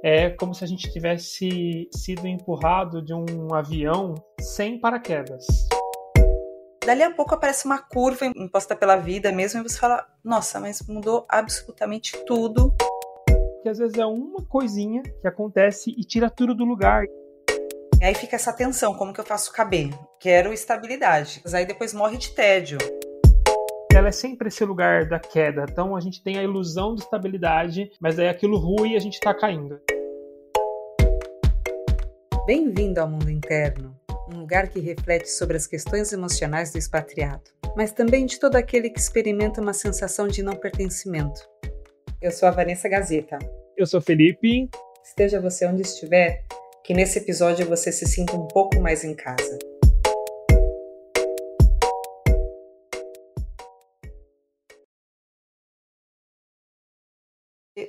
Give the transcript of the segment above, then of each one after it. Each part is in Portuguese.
É como se a gente tivesse sido empurrado de um avião sem paraquedas. Dali a pouco aparece uma curva imposta pela vida mesmo e você fala, nossa, mas mudou absolutamente tudo. Que às vezes é uma coisinha que acontece e tira tudo do lugar. E aí fica essa tensão, como que eu faço caber? Quero estabilidade. Mas aí depois morre de tédio. Ela é sempre esse lugar da queda. Então a gente tem a ilusão de estabilidade, mas aí aquilo rui e a gente está caindo. Bem-vindo ao mundo interno, um lugar que reflete sobre as questões emocionais do expatriado, mas também de todo aquele que experimenta uma sensação de não pertencimento. Eu sou a Vanessa Gazeta. Eu sou Felipe. Esteja você onde estiver, que nesse episódio você se sinta um pouco mais em casa.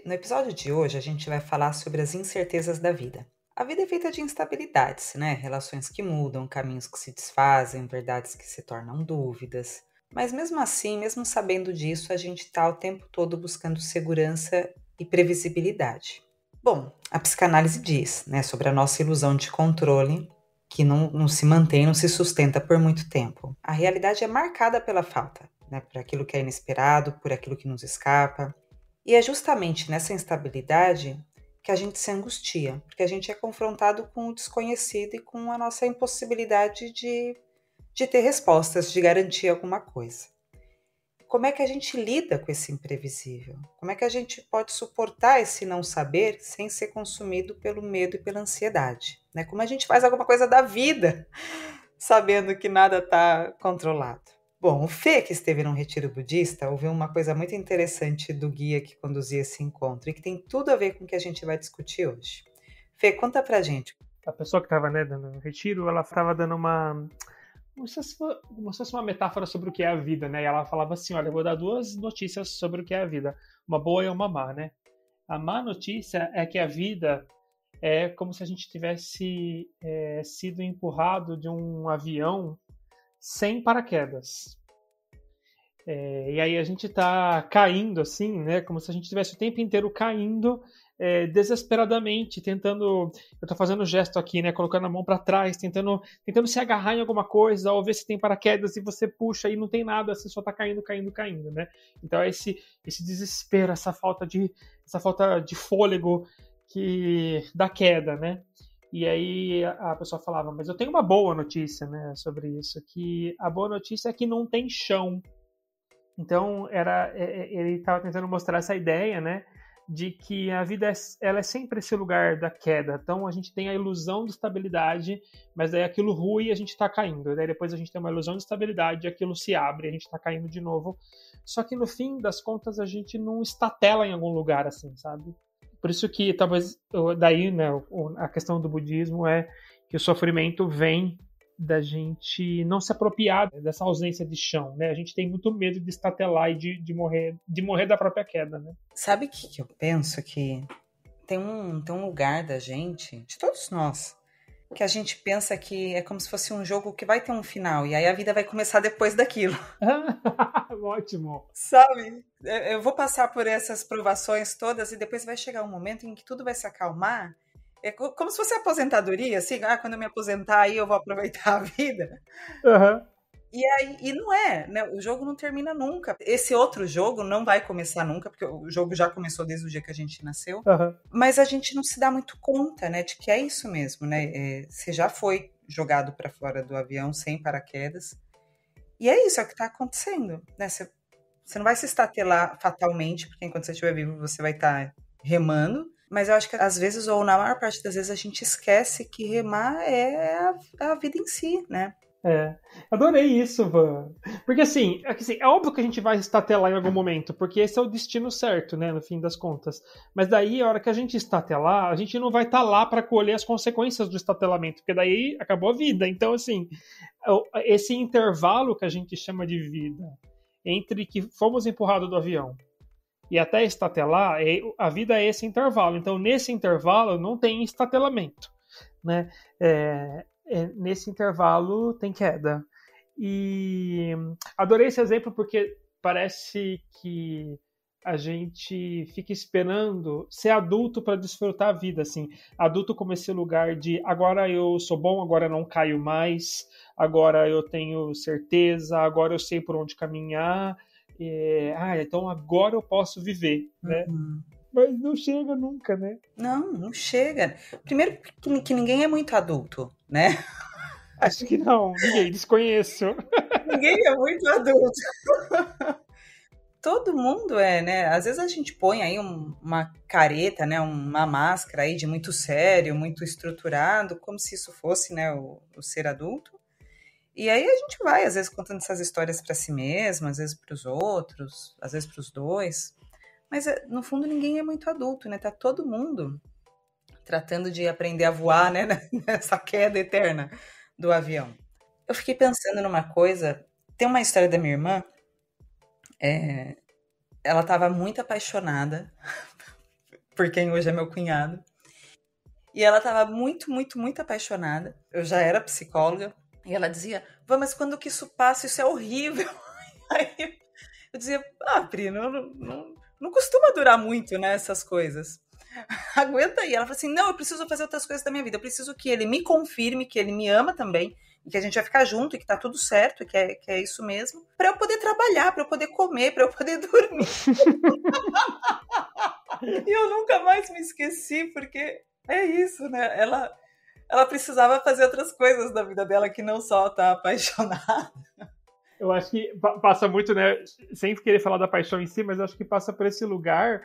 No episódio de hoje a gente vai falar sobre as incertezas da vida. A vida é feita de instabilidades, né? Relações que mudam, caminhos que se desfazem, verdades que se tornam dúvidas. Mas mesmo assim, mesmo sabendo disso, a gente está o tempo todo buscando segurança e previsibilidade. Bom, a psicanálise diz, né, sobre a nossa ilusão de controle, que não se mantém, não se sustenta por muito tempo. A realidade é marcada pela falta, né, por aquilo que é inesperado, por aquilo que nos escapa. E é justamente nessa instabilidade que a gente se angustia, porque a gente é confrontado com o desconhecido e com a nossa impossibilidade de ter respostas, de garantir alguma coisa. Como é que a gente lida com esse imprevisível? Como é que a gente pode suportar esse não saber sem ser consumido pelo medo e pela ansiedade? Né? Como a gente faz alguma coisa da vida, sabendo que nada está controlado? Bom, o Fê, que esteve num retiro budista, ouviu uma coisa muito interessante do guia que conduzia esse encontro e que tem tudo a ver com o que a gente vai discutir hoje. Fê, conta pra gente. A pessoa que estava, né, dando o retiro, ela estava dando como se fosse uma metáfora sobre o que é a vida, né? E ela falava assim, olha, eu vou dar duas notícias sobre o que é a vida, uma boa e uma má, né? A má notícia é que a vida é como se a gente tivesse sido empurrado de um avião sem paraquedas. E aí a gente tá caindo assim, né? Como se a gente estivesse o tempo inteiro caindo desesperadamente, tentando. Eu tô fazendo gesto aqui, né? Colocando a mão para trás, tentando se agarrar em alguma coisa, ou ver se tem paraquedas e você puxa e não tem nada, você só tá caindo, caindo, caindo, né? Então é esse desespero, essa falta de fôlego da queda, né? E aí a pessoa falava, mas eu tenho uma boa notícia, né, sobre isso, que a boa notícia é que não tem chão. Então ele estava tentando mostrar essa ideia, né, de que a vida ela é sempre esse lugar da queda. Então a gente tem a ilusão de estabilidade, mas daí aquilo rui e a gente está caindo. Daí depois a gente tem uma ilusão de estabilidade, aquilo se abre, e a gente está caindo de novo. Só que no fim das contas a gente não estatela em algum lugar assim, sabe? Por isso que talvez daí, né, a questão do budismo é que o sofrimento vem da gente não se apropriar dessa ausência de chão, né? A gente tem muito medo de estatelar e de morrer da própria queda, né? Sabe o que eu penso? Que tem um lugar da gente, de todos nós, que a gente pensa que é como se fosse um jogo que vai ter um final, e aí a vida vai começar depois daquilo. Ótimo! Sabe? Eu vou passar por essas provações todas e depois vai chegar um momento em que tudo vai se acalmar. É como se fosse aposentadoria, assim, quando eu me aposentar aí eu vou aproveitar a vida. Uhum. E não é, né? O jogo não termina nunca. Esse outro jogo não vai começar nunca, porque o jogo já começou desde o dia que a gente nasceu. Uhum. Mas a gente não se dá muito conta, né, de que é isso mesmo, né? Você já foi jogado para fora do avião sem paraquedas. E é isso, é o que está acontecendo, né? Você não vai se estatelar fatalmente, porque enquanto você estiver vivo você vai estar remando. Mas eu acho que às vezes, ou na maior parte das vezes, a gente esquece que remar é a vida em si, né? Adorei isso, Van. Porque assim, é óbvio que a gente vai estatelar em algum momento, porque esse é o destino certo, né, no fim das contas. Mas daí, a hora que a gente estatelar, a gente não vai estar lá para colher as consequências do estatelamento, porque daí acabou a vida. Então, assim, esse intervalo que a gente chama de vida, entre que fomos empurrados do avião e até estatelar, a vida é esse intervalo. Então, nesse intervalo, não tem estatelamento, né? Nesse intervalo tem queda. E adorei esse exemplo porque parece que a gente fica esperando ser adulto para desfrutar a vida, assim. Adulto como esse lugar de agora eu sou bom, agora eu não caio mais, agora eu tenho certeza, agora eu sei por onde caminhar, então agora eu posso viver, né? Uhum. Mas não chega nunca, né? Não, não chega. Primeiro que ninguém é muito adulto, né? Acho que não, ninguém, desconheço. Ninguém é muito adulto. Todo mundo é, né? Às vezes a gente põe aí uma careta, né? Uma máscara aí de muito sério, muito estruturado, como se isso fosse, né? O ser adulto. E aí a gente vai, às vezes, contando essas histórias para si mesmo, às vezes para os outros, às vezes para os dois. Mas, no fundo, ninguém é muito adulto, né? Tá todo mundo tratando de aprender a voar, né? Nessa queda eterna do avião. Eu fiquei pensando numa coisa. Tem uma história da minha irmã. Ela estava muito apaixonada por quem hoje é meu cunhado. E ela estava muito, muito, muito apaixonada. Eu já era psicóloga. E ela dizia, Vã, mas quando que isso passa? Isso é horrível. Aí eu dizia, Pri, não costuma durar muito, né, essas coisas. Aguenta aí. Ela falou assim, não, eu preciso fazer outras coisas da minha vida. Eu preciso que ele me confirme que ele me ama também, e que a gente vai ficar junto, e que tá tudo certo, e que é isso mesmo, para eu poder trabalhar, para eu poder comer, para eu poder dormir. E eu nunca mais me esqueci, porque é isso, né? Ela precisava fazer outras coisas da vida dela que não só estar apaixonada. Eu acho que passa muito, né? Sem querer falar da paixão em si, mas eu acho que passa por esse lugar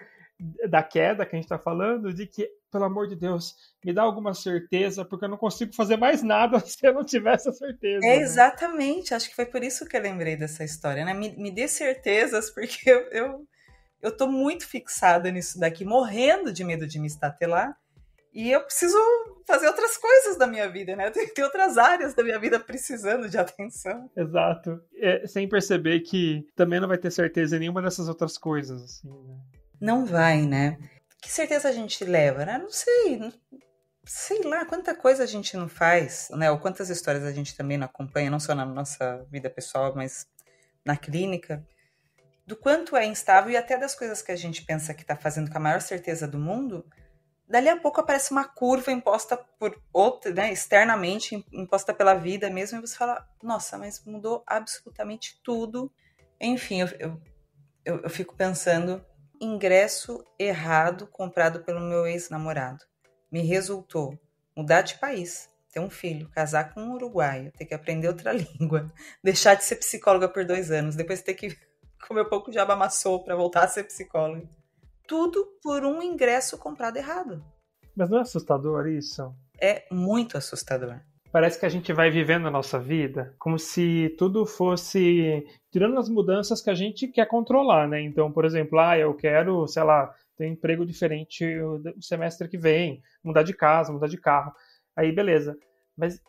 da queda que a gente tá falando, de que, pelo amor de Deus, me dá alguma certeza, porque eu não consigo fazer mais nada se eu não tiver essa certeza. É, né? exatamente. Acho que foi por isso que eu lembrei dessa história, né? Me dê certezas, porque eu tô muito fixada nisso daqui, morrendo de medo de me estatelar. E eu preciso fazer outras coisas da minha vida, né? Tem outras áreas da minha vida precisando de atenção. Exato. Sem perceber que também não vai ter certeza em nenhuma dessas outras coisas, assim, né? Não vai, né? Que certeza a gente leva, né? Não sei lá quanta coisa a gente não faz, né? Ou quantas histórias a gente também não acompanha, não só na nossa vida pessoal, mas na clínica, do quanto é instável e até das coisas que a gente pensa que está fazendo com a maior certeza do mundo, dali a pouco aparece uma curva imposta por outra, né? Externamente, imposta pela vida mesmo, e você fala, nossa, mas mudou absolutamente tudo. Enfim, eu fico pensando, ingresso errado comprado pelo meu ex-namorado. Me resultou mudar de país, ter um filho, casar com um uruguaio, ter que aprender outra língua, deixar de ser psicóloga por 2 anos, depois ter que comer pouco de amassou para voltar a ser psicóloga. Tudo por um ingresso comprado errado. Mas não é assustador isso? É muito assustador. Parece que a gente vai vivendo a nossa vida como se tudo fosse tirando as mudanças que a gente quer controlar, né? Então, por exemplo, eu quero, sei lá, ter um emprego diferente o semestre que vem, mudar de casa, mudar de carro. Aí, beleza. Mas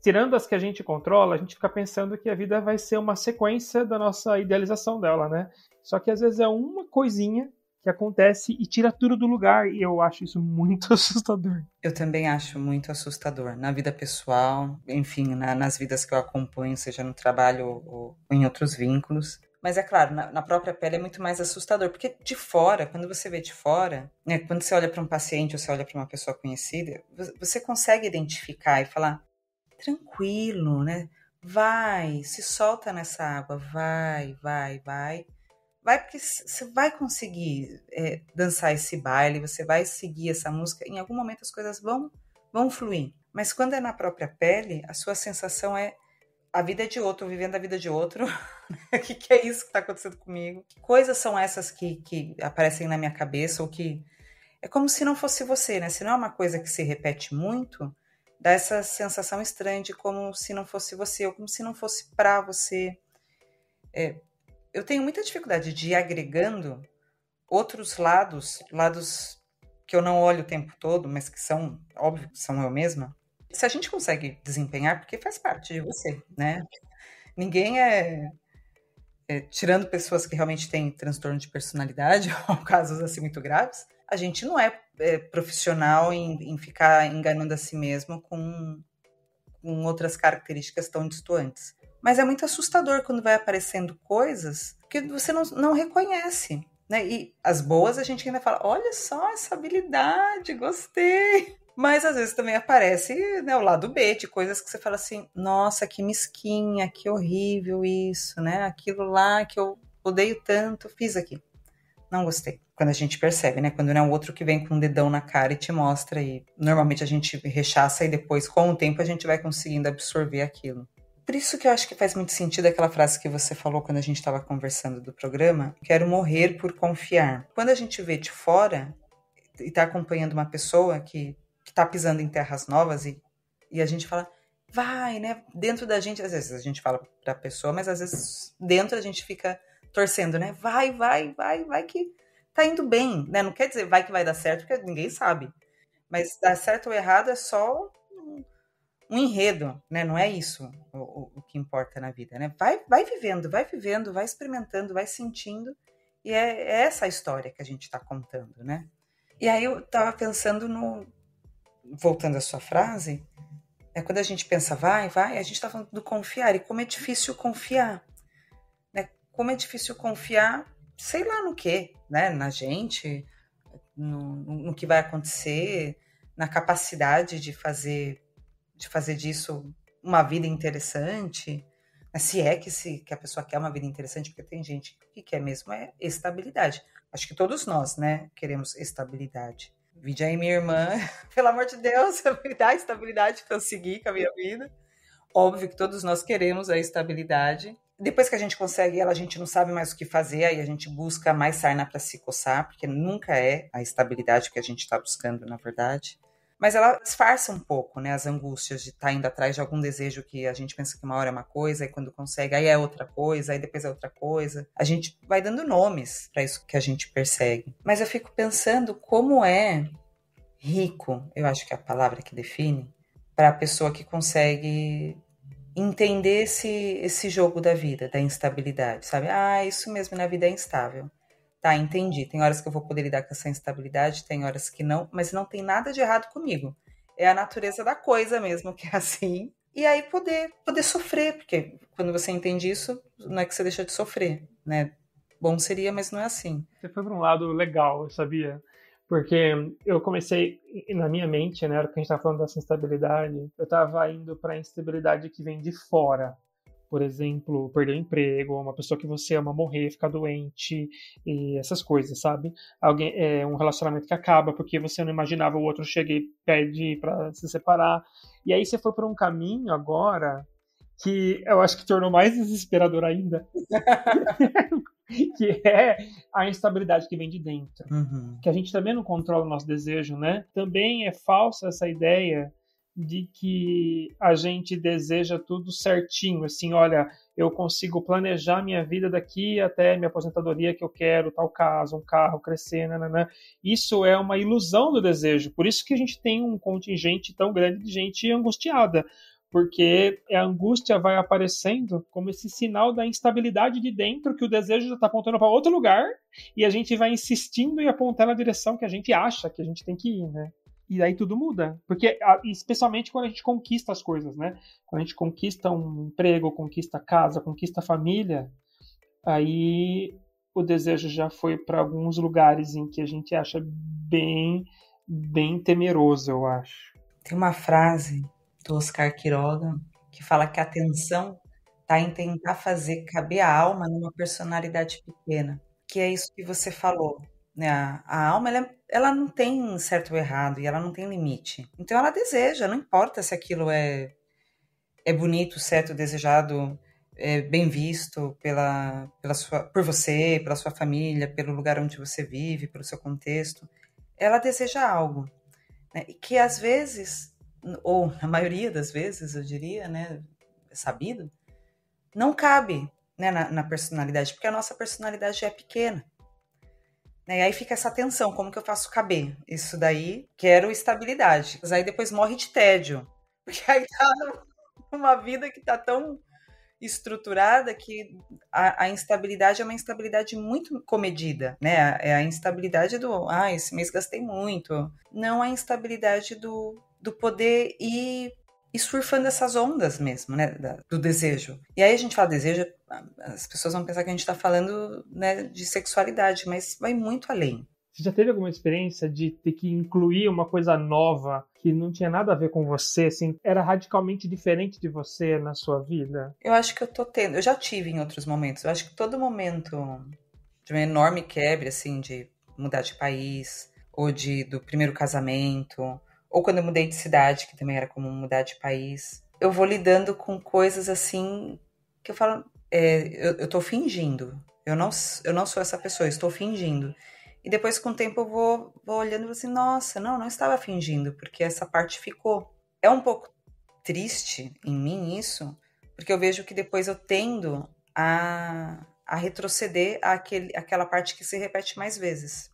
tirando as que a gente controla, a gente fica pensando que a vida vai ser uma sequência da nossa idealização dela, né? Só que às vezes é uma coisinha que acontece e tira tudo do lugar, e eu acho isso muito assustador. Eu também acho muito assustador. Na vida pessoal, enfim, nas vidas que eu acompanho, seja no trabalho ou em outros vínculos. Mas é claro, na própria pele é muito mais assustador, porque de fora, quando você vê de fora, né, quando você olha para um paciente ou você olha para uma pessoa conhecida, você consegue identificar e falar, tranquilo, né? Vai, se solta nessa água, vai, vai, vai. Vai porque você vai conseguir dançar esse baile, você vai seguir essa música, em algum momento as coisas vão fluir. Mas quando é na própria pele, a sua sensação é a vida é de outro, vivendo a vida de outro. O que é isso que está acontecendo comigo? Que coisas são essas que aparecem na minha cabeça ou que... É como se não fosse você, né? Se não é uma coisa que se repete muito, dá essa sensação estranha de como se não fosse você, ou como se não fosse pra você. Eu tenho muita dificuldade de ir agregando outros lados que eu não olho o tempo todo, mas que são, óbvio, que são eu mesma. Se a gente consegue desempenhar, porque faz parte de você, né? Ninguém tirando pessoas que realmente têm transtorno de personalidade, ou casos assim muito graves, a gente não é profissional em ficar enganando a si mesmo com outras características tão distantes. Mas é muito assustador quando vai aparecendo coisas que você não reconhece. né? E as boas a gente ainda fala, olha só essa habilidade, gostei. Mas às vezes também aparece, né, o lado B de coisas que você fala assim, nossa, que mesquinha, que horrível isso, né? Aquilo lá que eu odeio tanto, fiz aqui. Não gostei. Quando a gente percebe, né? Quando não é o outro que vem com um dedão na cara e te mostra, e normalmente a gente rechaça e depois, com o tempo, a gente vai conseguindo absorver aquilo. Por isso que eu acho que faz muito sentido aquela frase que você falou quando a gente estava conversando do programa, quero morrer por confiar. Quando a gente vê de fora e está acompanhando uma pessoa que está pisando em terras novas e a gente fala, vai, né? Dentro da gente, às vezes a gente fala para a pessoa, mas às vezes dentro a gente fica torcendo, né? Vai que tá indo bem, né? Não quer dizer vai que vai dar certo, porque ninguém sabe. Mas dar certo ou errado é só um enredo, né? Não é isso o que importa na vida, né? Vai vivendo, vai experimentando, vai sentindo. E é essa a história que a gente está contando, né? E aí eu estava pensando voltando à sua frase, quando a gente pensa vai, a gente está falando do confiar, e como é difícil confiar, né? Como é difícil confiar, sei lá no quê, né? Na gente, no que vai acontecer, na capacidade de fazer disso uma vida interessante, né? Se é que a pessoa quer uma vida interessante, porque tem gente que quer mesmo estabilidade. Acho que todos nós, né, queremos estabilidade. Vide aí minha irmã, pelo amor de Deus, me dá estabilidade para eu seguir com a minha vida. Óbvio que todos nós queremos a estabilidade. Depois que a gente consegue ela, a gente não sabe mais o que fazer, aí a gente busca mais sarna para se coçar, porque nunca é a estabilidade que a gente está buscando, na verdade. Mas ela disfarça um pouco, né, as angústias de estar indo atrás de algum desejo que a gente pensa que uma hora é uma coisa, e quando consegue, aí é outra coisa, aí depois é outra coisa. A gente vai dando nomes para isso que a gente persegue. Mas eu fico pensando como é rico, eu acho que é a palavra que define, para a pessoa que consegue entender esse jogo da vida, da instabilidade, sabe? Ah, isso mesmo, na vida é instável. Tá, entendi. Tem horas que eu vou poder lidar com essa instabilidade, tem horas que não, mas não tem nada de errado comigo. É a natureza da coisa mesmo que é assim. E aí poder sofrer, porque quando você entende isso, não é que você deixa de sofrer, né? Bom seria, mas não é assim. Você foi para um lado legal, sabia? Porque eu comecei, na minha mente, né, na hora que a gente estava falando dessa instabilidade, eu estava indo para a instabilidade que vem de fora. Por exemplo, perder o emprego, uma pessoa que você ama morrer, ficar doente, e essas coisas, sabe? Um relacionamento que acaba porque você não imaginava o outro chega e pede para se separar. E aí você foi por um caminho agora que eu acho que tornou mais desesperador ainda, que é a instabilidade que vem de dentro. Uhum. Que a gente também não controla o nosso desejo, né? Também é falsa essa ideia de que a gente deseja tudo certinho, assim, olha, eu consigo planejar minha vida daqui até minha aposentadoria que eu quero, tal casa, um carro, crescer, nananã. Isso é uma ilusão do desejo, por isso que a gente tem um contingente tão grande de gente angustiada, porque a angústia vai aparecendo como esse sinal da instabilidade de dentro, que o desejo já está apontando para outro lugar, e a gente vai insistindo em apontar na direção que a gente acha que a gente tem que ir, né? E aí tudo muda. Porque, especialmente quando a gente conquista as coisas, né? Quando a gente conquista um emprego, conquista casa, conquista família, aí o desejo já foi para alguns lugares em que a gente acha bem temeroso, eu acho. Tem uma frase do Oscar Quiroga que fala que a tensão está em tentar fazer caber a alma numa personalidade pequena, que é isso que você falou, né? A alma ela não tem certo ou errado e ela não tem limite. Então ela deseja, não importa se aquilo é bonito, certo, desejado, bem visto por você, pela sua família, pelo lugar onde você vive, pelo seu contexto. Ela deseja algo, né? E que às vezes, ou na maioria das vezes, eu diria, né, sabido, não cabe, né, na personalidade, porque a nossa personalidade é pequena. Né? E aí fica essa tensão, como que eu faço caber? Isso daí, quero estabilidade. Mas aí depois morre de tédio, porque aí tá numa vida que tá tão estruturada que a instabilidade é uma instabilidade muito comedida, né? É a instabilidade esse mês gastei muito. Não a instabilidade do poder ir e surfando essas ondas mesmo, né, do desejo. E aí a gente fala desejo, as pessoas vão pensar que a gente está falando, né, de sexualidade, mas vai muito além. Você já teve alguma experiência de ter que incluir uma coisa nova que não tinha nada a ver com você, assim, era radicalmente diferente de você na sua vida? Eu acho que eu já tive em outros momentos, eu acho que todo momento de uma enorme quebra, assim, de mudar de país, ou do primeiro casamento, ou quando eu mudei de cidade, que também era como mudar de país, eu vou lidando com coisas assim que eu falo, eu tô fingindo, eu não sou essa pessoa, eu estou fingindo. E depois, com o tempo, eu vou olhando e vou assim, nossa, não estava fingindo, porque essa parte ficou. É um pouco triste em mim isso, porque eu vejo que depois eu tendo a retroceder àquela parte que se repete mais vezes.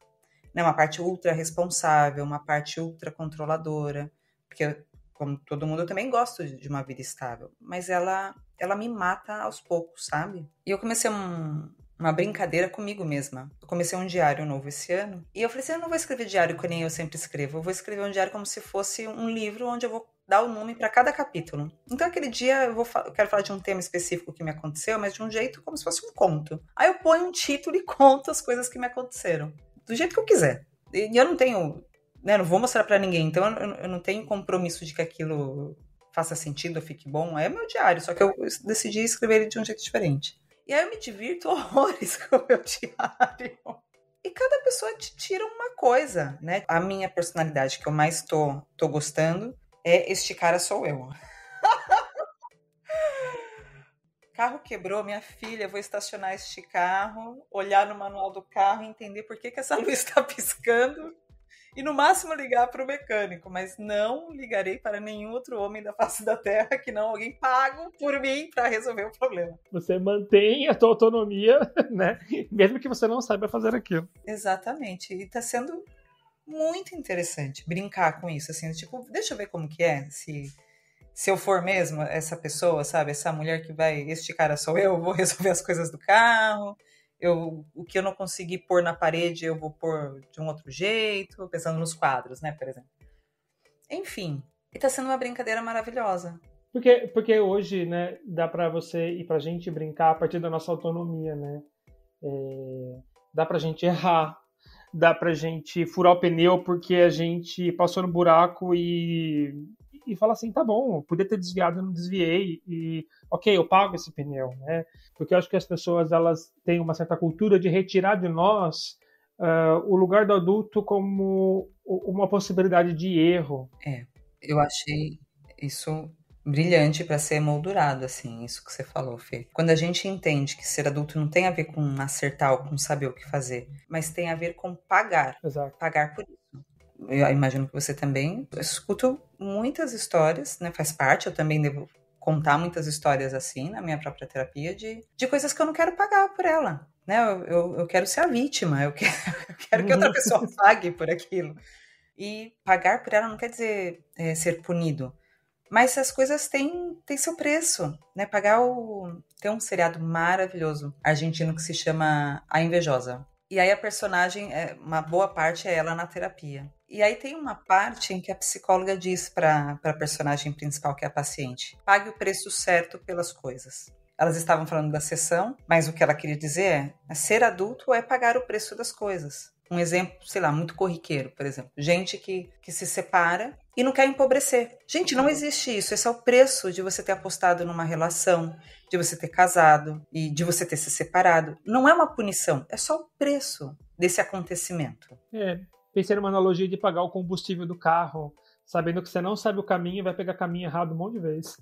Né? Uma parte ultra responsável, uma parte ultra controladora, porque, como todo mundo, eu também gosto de uma vida estável, mas ela me mata aos poucos, sabe? E eu comecei uma brincadeira comigo mesma. Eu comecei um diário novo esse ano. E eu falei assim, eu não vou escrever diário que nem eu sempre escrevo. Eu vou escrever um diário como se fosse um livro onde eu vou dar o nome para cada capítulo. Então, aquele dia eu quero falar de um tema específico que me aconteceu, mas de um jeito como se fosse um conto. Aí eu ponho um título e conto as coisas que me aconteceram. Do jeito que eu quiser. E eu não tenho... Né, não vou mostrar para ninguém. Então, eu não tenho compromisso de que aquilo faça sentido ou fique bom. É meu diário, só que eu decidi escrever ele de um jeito diferente. E aí eu me divirto horrores com o meu diário. E cada pessoa te tira uma coisa, né? A minha personalidade que eu mais tô gostando é este cara sou eu. Carro quebrou, minha filha, vou estacionar este carro, olhar no manual do carro e entender por que essa luz está piscando e no máximo ligar para o mecânico, mas não ligarei para nenhum outro homem da face da terra que não alguém pago por mim para resolver o problema. Você mantém a tua autonomia, né? Mesmo que você não saiba fazer aquilo. Exatamente. E está sendo muito interessante brincar com isso, assim, tipo, deixa eu ver como que é, se eu for mesmo essa pessoa, sabe, essa mulher que vai, este cara sou eu, vou resolver as coisas do carro, o que eu não consegui pôr na parede, eu vou pôr de um outro jeito, pensando nos quadros, né, por exemplo. Enfim, e tá sendo uma brincadeira maravilhosa. Porque hoje, né, dá pra você e pra gente brincar a partir da nossa autonomia, né? Dá pra gente errar, dá pra gente furar o pneu porque a gente passou no buraco e fala assim, tá bom, eu podia ter desviado, eu não desviei e ok, eu pago esse pneu, né? Porque eu acho que as pessoas elas têm uma certa cultura de retirar de nós o lugar do adulto como uma possibilidade de erro. Eu achei isso brilhante para ser moldurado, assim, isso que você falou, Fê. Quando a gente entende que ser adulto não tem a ver com acertar ou com saber o que fazer, mas tem a ver com pagar. Exato. Pagar por isso. Eu imagino que você também. Eu escuto muitas histórias, né? Faz parte, eu também devo contar muitas histórias assim na minha própria terapia de coisas que eu não quero pagar por ela. Né? Eu quero ser a vítima, eu quero que outra pessoa pague por aquilo. E pagar por ela não quer dizer ser punido. Mas as coisas têm seu preço, né? Tem um seriado maravilhoso argentino que se chama A Invejosa. E aí a personagem, uma boa parte é ela na terapia. E aí tem uma parte em que a psicóloga diz para a personagem principal, que é a paciente, pague o preço certo pelas coisas. Elas estavam falando da sessão, mas o que ela queria dizer é ser adulto é pagar o preço das coisas. Um exemplo, sei lá, muito corriqueiro, por exemplo. Gente que se separa e não quer empobrecer. Gente, não existe isso. Esse é o preço de você ter apostado numa relação, de você ter casado e de você ter se separado. Não é uma punição, é só o preço desse acontecimento. Pensei numa analogia de pagar o combustível do carro, sabendo que você não sabe o caminho e vai pegar caminho errado um monte de vezes.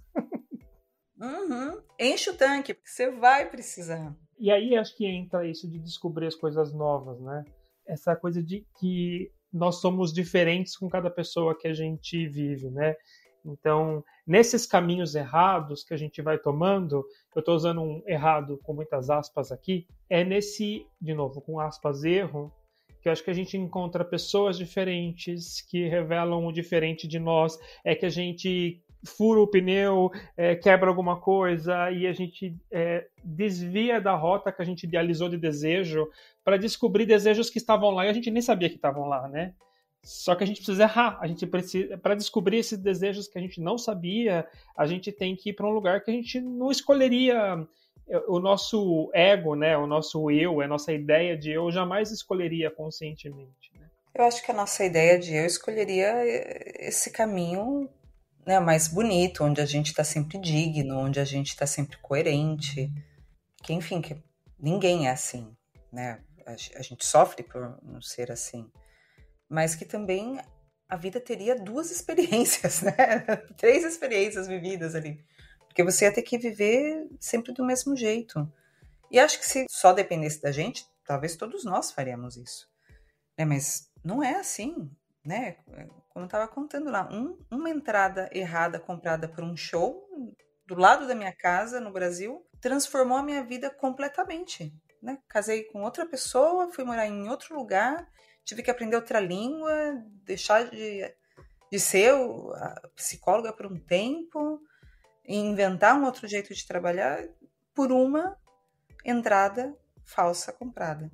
Enche o tanque, você vai precisar. E aí acho que entra isso de descobrir as coisas novas, né? Essa coisa de que nós somos diferentes com cada pessoa que a gente vive, né? Então, nesses caminhos errados que a gente vai tomando, eu estou usando um errado com muitas aspas aqui, é nesse, de novo, com aspas, erro, que eu acho que a gente encontra pessoas diferentes que revelam o diferente de nós, é que a gente fura o pneu, quebra alguma coisa e a gente desvia da rota que a gente idealizou de desejo para descobrir desejos que estavam lá e a gente nem sabia que estavam lá, né? Só que a gente precisa errar, a gente precisa, para descobrir esses desejos que a gente não sabia, a gente tem que ir para um lugar que a gente não escolheria. O nosso ego, né, o nosso eu, a nossa ideia de eu jamais escolheria conscientemente, né? Eu acho que a nossa ideia de eu escolheria esse caminho, né, mais bonito, onde a gente está sempre digno, onde a gente está sempre coerente, que enfim, que ninguém é assim, né? A gente sofre por não ser assim, mas que também a vida teria 2 experiências, né? 3 experiências vividas ali, porque você ia ter que viver sempre do mesmo jeito. E acho que se só dependesse da gente, talvez todos nós faríamos isso, né? Mas não é assim, né? Como eu estava contando lá, uma entrada errada comprada por um show do lado da minha casa no Brasil transformou a minha vida completamente, né? Casei com outra pessoa, fui morar em outro lugar, tive que aprender outra língua, deixar de ser a psicóloga por um tempo, e inventar um outro jeito de trabalhar por uma entrada falsa comprada.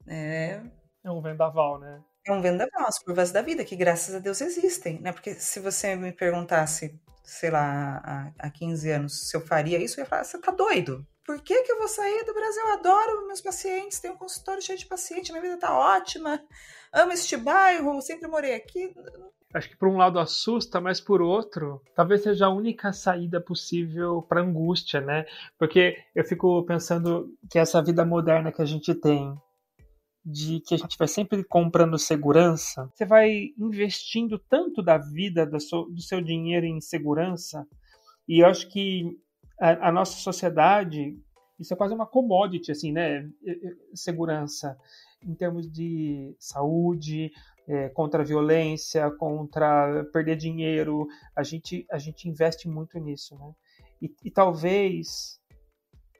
É um vendaval, né? É um vendaval, as curvas da vida, que graças a Deus existem, né? Porque se você me perguntasse, sei lá, há 15 anos se eu faria isso, eu ia falar, você tá doido? Por que eu vou sair do Brasil? Eu adoro meus pacientes, tenho um consultório cheio de pacientes, minha vida tá ótima, amo este bairro, sempre morei aqui. Acho que por um lado assusta, mas por outro, talvez seja a única saída possível para angústia, né? Porque eu fico pensando que essa vida moderna que a gente tem, de que a gente vai sempre comprando segurança, você vai investindo tanto da vida, do seu dinheiro em segurança, e eu acho que a nossa sociedade, isso é quase uma commodity, assim, né? Segurança em termos de saúde, contra a violência, contra perder dinheiro, a gente investe muito nisso, né? E talvez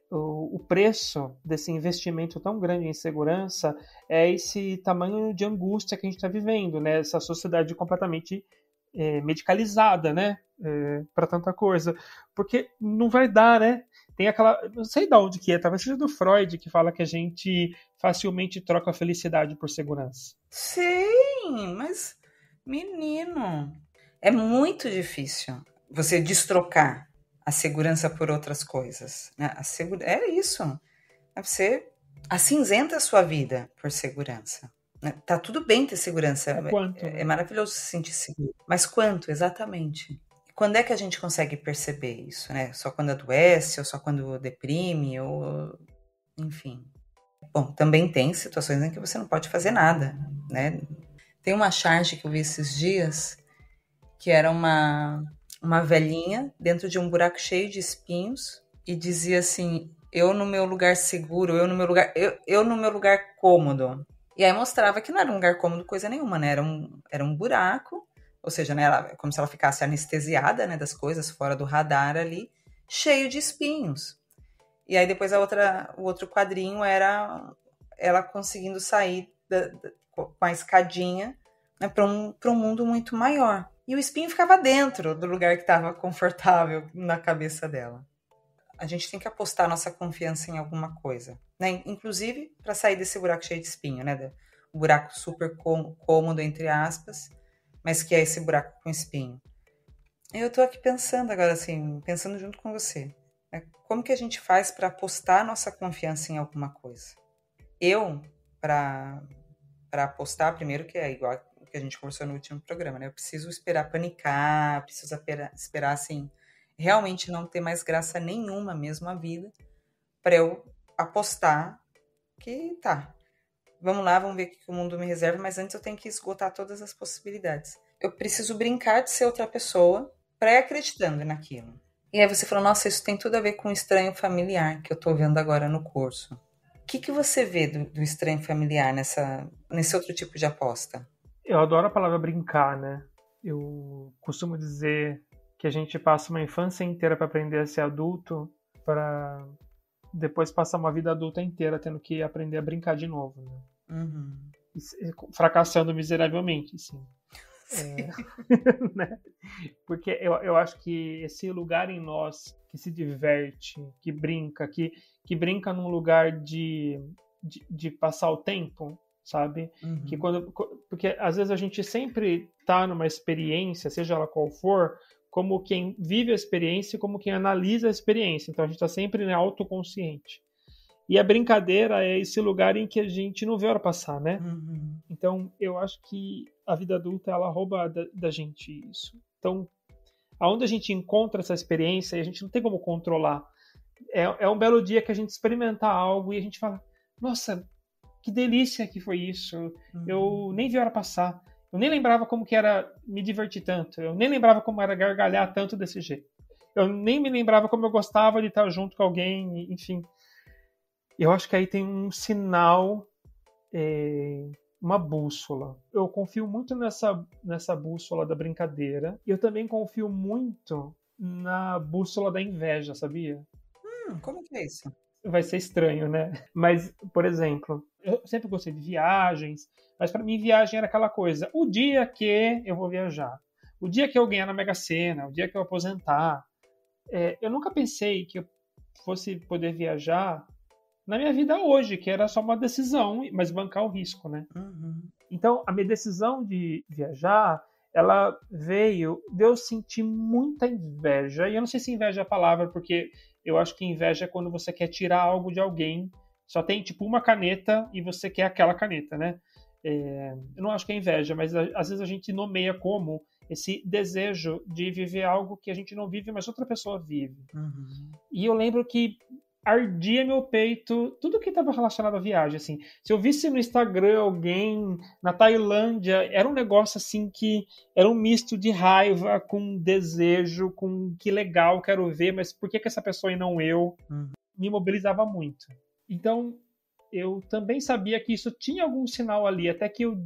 o preço desse investimento tão grande em segurança é esse tamanho de angústia que a gente está vivendo, né? Essa sociedade completamente medicalizada, né? Para tanta coisa. Porque não vai dar, né? Tem aquela. Não sei de onde que é, talvez seja do Freud, que fala que a gente facilmente troca a felicidade por segurança. Sim, mas menino, é muito difícil você destrocar a segurança por outras coisas, né? É isso. Você acinzenta a sua vida por segurança, né? Tá tudo bem ter segurança, O quanto, é né? maravilhoso se sentir seguro. Mas quanto, exatamente? Quando é que a gente consegue perceber isso, né? Só quando adoece, ou só quando deprime, ou enfim. Bom, também tem situações em que você não pode fazer nada, né? Tem uma charge que eu vi esses dias, que era uma velhinha dentro de um buraco cheio de espinhos e dizia assim: eu no meu lugar seguro, eu no meu lugar cômodo. E aí mostrava que não era um lugar cômodo coisa nenhuma, né? Era um buraco, ou seja, né, como se ela ficasse anestesiada, né, das coisas fora do radar ali, cheio de espinhos. E aí depois o outro quadrinho era ela conseguindo sair com a escadinha, né, para um mundo muito maior. E o espinho ficava dentro do lugar que estava confortável na cabeça dela. A gente tem que apostar nossa confiança em alguma coisa, né? Inclusive para sair desse buraco cheio de espinho, né? O buraco super cômodo, entre aspas, mas que é esse buraco com espinho. Eu tô aqui pensando agora, assim, pensando junto com você. Né? Como que a gente faz para apostar nossa confiança em alguma coisa? Eu, para apostar, primeiro que é igual o que a gente conversou no último programa, né? Eu preciso esperar panicar, preciso esperar, assim, realmente não ter mais graça nenhuma mesmo a vida, para eu apostar que tá, vamos lá, vamos ver o que o mundo me reserva, mas antes eu tenho que esgotar todas as possibilidades. Eu preciso brincar de ser outra pessoa, pré-acreditando naquilo. E aí você falou, nossa, isso tem tudo a ver com o estranho familiar que eu tô vendo agora no curso. O que você vê do estranho familiar nesse outro tipo de aposta? Eu adoro a palavra brincar, né? Eu costumo dizer que a gente passa uma infância inteira para aprender a ser adulto, para depois passar uma vida adulta inteira tendo que aprender a brincar de novo, né? Uhum. Fracassando miseravelmente, sim. Né? Porque eu acho que esse lugar em nós que se diverte, que brinca num lugar de passar o tempo, sabe? Que Uhum. porque às vezes a gente sempre tá numa experiência, seja ela qual for, como quem vive a experiência e como quem analisa a experiência. Então a gente está sempre, né, autoconsciente. E a brincadeira é esse lugar em que a gente não vê a hora passar, né? Uhum. Então eu acho que a vida adulta ela rouba da gente isso. Então, aonde a gente encontra essa experiência, a gente não tem como controlar. É um belo dia que a gente experimenta algo e a gente fala: nossa, que delícia que foi isso. Uhum. Eu nem vi a hora passar. Eu nem lembrava como que era me divertir tanto. Eu nem lembrava como era gargalhar tanto desse jeito. Eu nem me lembrava como eu gostava de estar junto com alguém, enfim. Eu acho que aí tem um sinal, uma bússola. Eu confio muito nessa bússola da brincadeira. E eu também confio muito na bússola da inveja, sabia? Como que é isso? Vai ser estranho, né? Mas, por exemplo, eu sempre gostei de viagens, mas para mim viagem era aquela coisa: o dia que eu vou viajar, o dia que eu ganhar na Mega Sena, o dia que eu aposentar. Eu nunca pensei que eu fosse poder viajar na minha vida hoje, que era só uma decisão, mas bancar o risco, né? Uhum. Então, a minha decisão de viajar, ela veio de eu sentir muita inveja. E eu não sei se inveja é a palavra, porque eu acho que inveja é quando você quer tirar algo de alguém. Só tem, tipo, uma caneta e você quer aquela caneta, né? Eu não acho que é inveja, mas às vezes a gente nomeia como esse desejo de viver algo que a gente não vive, mas outra pessoa vive. Uhum. E eu lembro que ardia meu peito tudo que estava relacionado à viagem, assim. Se eu visse no Instagram alguém na Tailândia, era um negócio assim que era um misto de raiva com desejo, com que legal, quero ver, mas por que essa pessoa e não eu? Uhum. Me mobilizava muito. Então, eu também sabia que isso tinha algum sinal ali, até que eu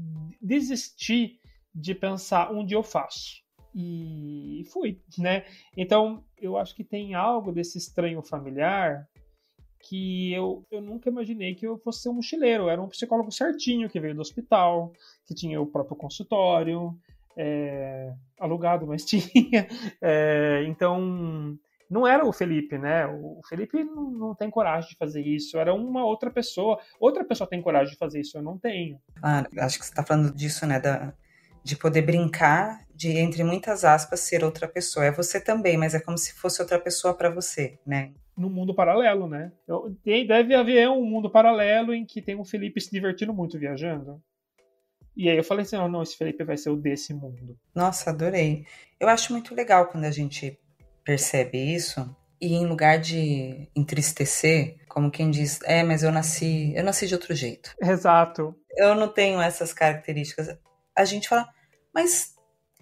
desisti de pensar um dia eu faço. E fui, né? Então, eu acho que tem algo desse estranho familiar que eu nunca imaginei que eu fosse ser um mochileiro. Eu era um psicólogo certinho, que veio do hospital, que tinha o próprio consultório, alugado, mas tinha. Então, não era o Felipe, né? O Felipe não tem coragem de fazer isso. Era uma outra pessoa. Outra pessoa tem coragem de fazer isso, eu não tenho. Claro, acho que você está falando disso, né? De poder brincar, de, entre muitas aspas, ser outra pessoa. É você também, mas é como se fosse outra pessoa para você, né? No mundo paralelo, né? Deve haver um mundo paralelo em que tem um Felipe se divertindo muito viajando. E aí eu falei assim: oh, não, esse Felipe vai ser o desse mundo. Nossa, adorei. Eu acho muito legal quando a gente percebe isso e em lugar de entristecer, como quem diz, mas eu nasci de outro jeito. Exato. Eu não tenho essas características. A gente fala, mas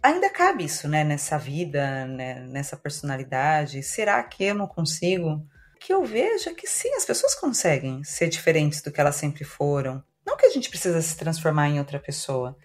ainda cabe isso, né, nessa vida, né, nessa personalidade. Será que eu não consigo? O que eu vejo é que sim, as pessoas conseguem ser diferentes do que elas sempre foram. Não que a gente precisa se transformar em outra pessoa,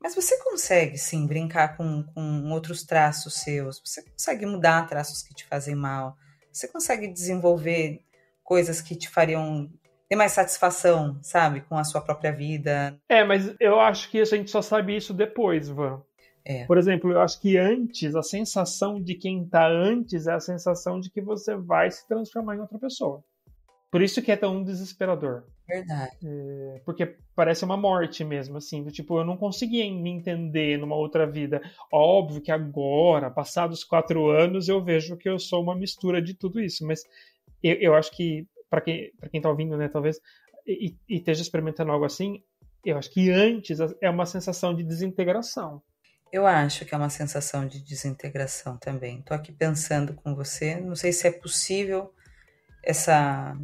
mas você consegue, sim, brincar com outros traços seus. Você consegue mudar traços que te fazem mal. Você consegue desenvolver coisas que te fariam ter mais satisfação, sabe, com a sua própria vida. Mas eu acho que a gente só sabe isso depois, Van. É, Por exemplo, eu acho que antes, a sensação de quem tá antes é a sensação de que você vai se transformar em outra pessoa. Por isso que é tão desesperador. verdade. Porque parece uma morte mesmo, assim. Tipo, eu não conseguia me entender numa outra vida. Óbvio que agora, passados 4 anos, eu vejo que eu sou uma mistura de tudo isso. Mas eu acho que, para quem tá ouvindo, né, talvez, e esteja experimentando algo assim, eu acho que antes é uma sensação de desintegração. Eu acho que é uma sensação de desintegração também. Estou aqui pensando com você, não sei se é possível essa,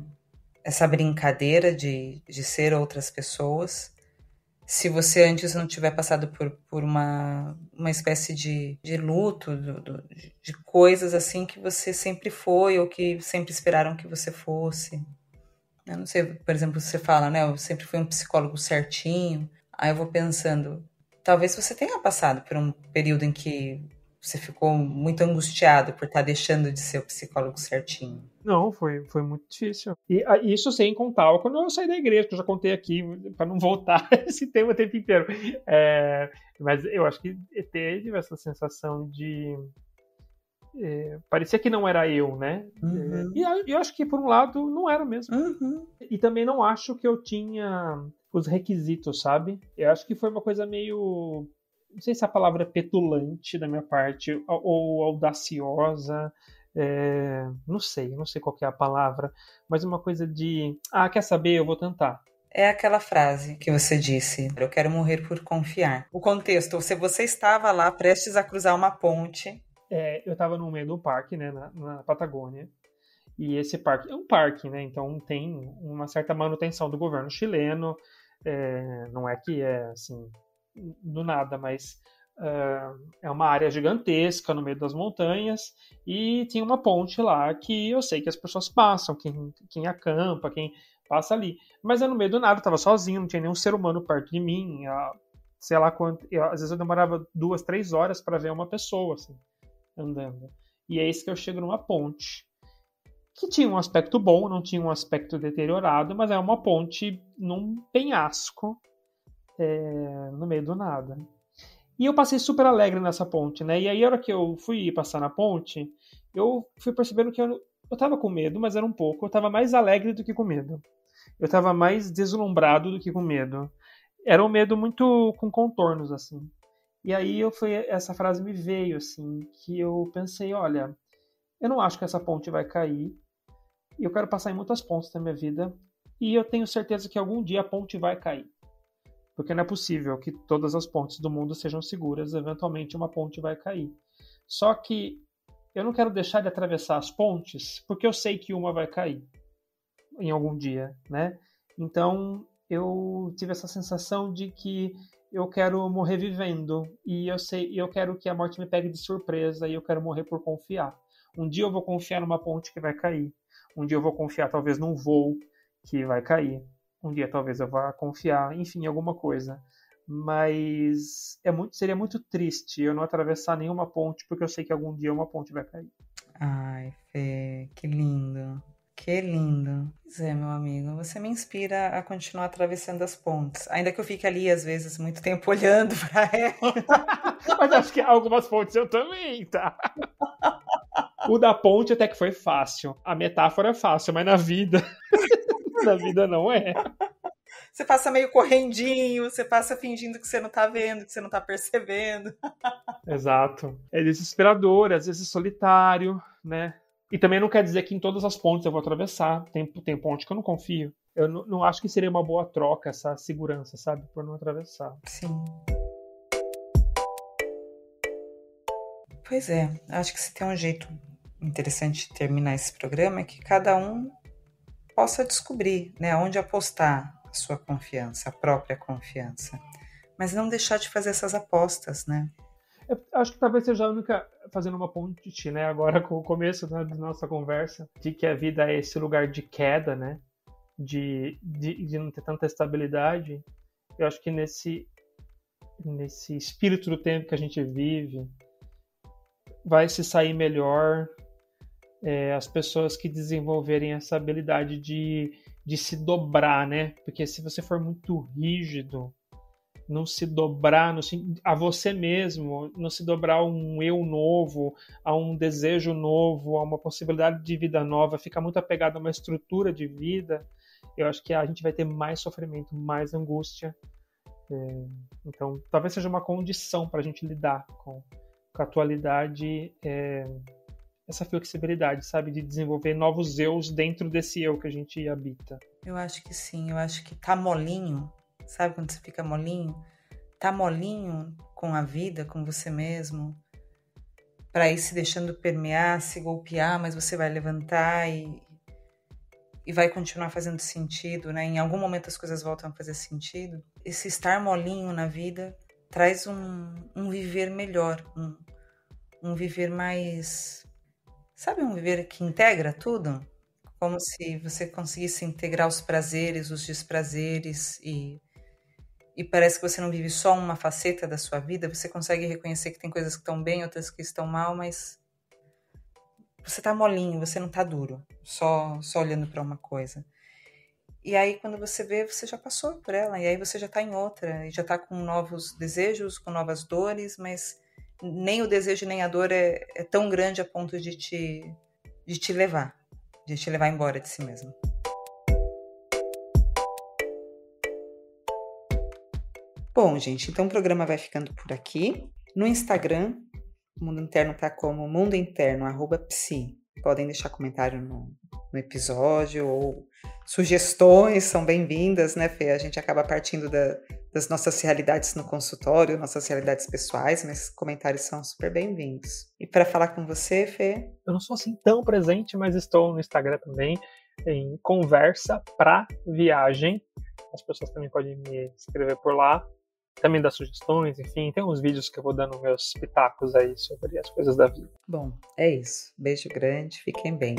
essa brincadeira de ser outras pessoas, se você antes não tiver passado por uma espécie de luto, de coisas assim que você sempre foi ou que sempre esperaram que você fosse. Eu não sei, por exemplo, você fala, né? Eu sempre fui um psicólogo certinho. Aí eu vou pensando, talvez você tenha passado por um período em que você ficou muito angustiado por estar deixando de ser o psicólogo certinho. Não, foi muito difícil. E isso sem contar quando eu saí da igreja, que eu já contei aqui, para não voltar esse tema o tempo inteiro. Mas eu acho que teve essa sensação parecia que não era eu, né? E eu acho que, por um lado, não era mesmo. E também não acho que eu tinha os requisitos, sabe? Eu acho que foi uma coisa meio... Não sei se a palavra é petulante da minha parte, ou audaciosa, não sei qual que é a palavra, mas uma coisa de, quer saber, eu vou tentar. É aquela frase que você disse, eu quero morrer por confiar. O contexto, se você estava lá prestes a cruzar uma ponte... Eu estava no meio do parque, né, na Patagônia, e esse parque é um parque, né, então tem uma certa manutenção do governo chileno, não é que é assim, do nada, mas é uma área gigantesca no meio das montanhas e tinha uma ponte lá que eu sei que as pessoas passam, quem acampa, quem passa ali. Mas eu no meio do nada, estava sozinho, não tinha nenhum ser humano perto de mim, sei lá quanto, às vezes eu demorava 2, 3 horas para ver uma pessoa assim, andando. E é isso que eu chego numa ponte que tinha um aspecto bom, não tinha um aspecto deteriorado, mas é uma ponte num penhasco no meio do nada. E eu passei super alegre nessa ponte, né? E aí, a hora que eu fui passar na ponte, eu fui percebendo que eu tava com medo, mas era um pouco. Eu tava mais alegre do que com medo. Eu tava mais deslumbrado do que com medo. Era um medo muito com contornos, assim. E aí, essa frase me veio, assim, que eu pensei, olha, eu não acho que essa ponte vai cair. E eu quero passar em muitas pontes na minha vida. E eu tenho certeza que algum dia a ponte vai cair. Porque não é possível que todas as pontes do mundo sejam seguras, eventualmente uma ponte vai cair. Só que eu não quero deixar de atravessar as pontes, porque eu sei que uma vai cair em algum dia, né? Então eu tive essa sensação de que eu quero morrer vivendo e eu quero que a morte me pegue de surpresa e eu quero morrer por confiar. Um dia eu vou confiar numa ponte que vai cair. Um dia eu vou confiar talvez num voo que vai cair. Um dia talvez eu vá confiar, enfim, em alguma coisa. Mas seria muito triste eu não atravessar nenhuma ponte, porque eu sei que algum dia uma ponte vai cair. Ai, Fê, que lindo. Que lindo. Pois é, meu amigo, você me inspira a continuar atravessando as pontes. Ainda que eu fique ali, às vezes, muito tempo olhando para ela. Mas acho que algumas pontes eu também, tá? O da ponte até que foi fácil. A metáfora é fácil, mas na vida... na vida não é. Você passa meio correndinho, você passa fingindo que você não tá vendo, que você não tá percebendo. Exato. É desesperador, às vezes solitário, né? E também não quer dizer que em todas as pontes eu vou atravessar. Tem ponte que eu não confio. Eu não acho que seria uma boa troca essa segurança, sabe? Por não atravessar. Sim. Pois é, acho que se tem um jeito interessante de terminar esse programa é que cada um possa descobrir, né, onde apostar a sua confiança, a própria confiança. Mas não deixar de fazer essas apostas, né? Eu acho que talvez seja a única, fazendo uma ponte, né, agora com o começo da nossa conversa, de que a vida é esse lugar de queda, né, de não ter tanta estabilidade. Eu acho que nesse espírito do tempo que a gente vive, vai se sair melhor as pessoas que desenvolverem essa habilidade de se dobrar, né? Porque se você for muito rígido, não se dobrar a você mesmo, não se dobrar a um eu novo, a um desejo novo, a uma possibilidade de vida nova, ficar muito apegado a uma estrutura de vida, eu acho que a gente vai ter mais sofrimento, mais angústia. Então, talvez seja uma condição para a gente lidar com a atualidade, essa flexibilidade, sabe? De desenvolver novos eus dentro desse eu que a gente habita. Eu acho que sim, eu acho que tá molinho, sabe quando você fica molinho? Tá molinho com a vida, com você mesmo, para ir se deixando permear, se golpear, mas você vai levantar e vai continuar fazendo sentido, né? Em algum momento as coisas voltam a fazer sentido. Esse estar molinho na vida traz um viver melhor, um viver mais... Sabe, um viver que integra tudo? Como se você conseguisse integrar os prazeres, os desprazeres e parece que você não vive só uma faceta da sua vida, você consegue reconhecer que tem coisas que estão bem, outras que estão mal, mas você tá molinho, você não tá duro, só olhando para uma coisa. E aí quando você vê, você já passou por ela, e aí você já tá em outra, e já tá com novos desejos, com novas dores, mas nem o desejo nem a dor é tão grande a ponto de te levar embora de si mesmo. Bom, gente, então o programa vai ficando por aqui. No Instagram, o Mundo Interno tá como mundointerno@psi. Podem deixar comentário no episódio ou sugestões são bem-vindas, né, Fê? A gente acaba partindo das nossas realidades no consultório, nossas realidades pessoais, mas comentários são super bem-vindos. E para falar com você, Fê? Eu não sou assim tão presente, mas estou no Instagram também, em Conversa pra Viagem. As pessoas também podem me escrever por lá. Também dar sugestões, enfim, tem uns vídeos que eu vou dando meus pitacos aí sobre as coisas da vida. Bom, é isso. Beijo grande, fiquem bem.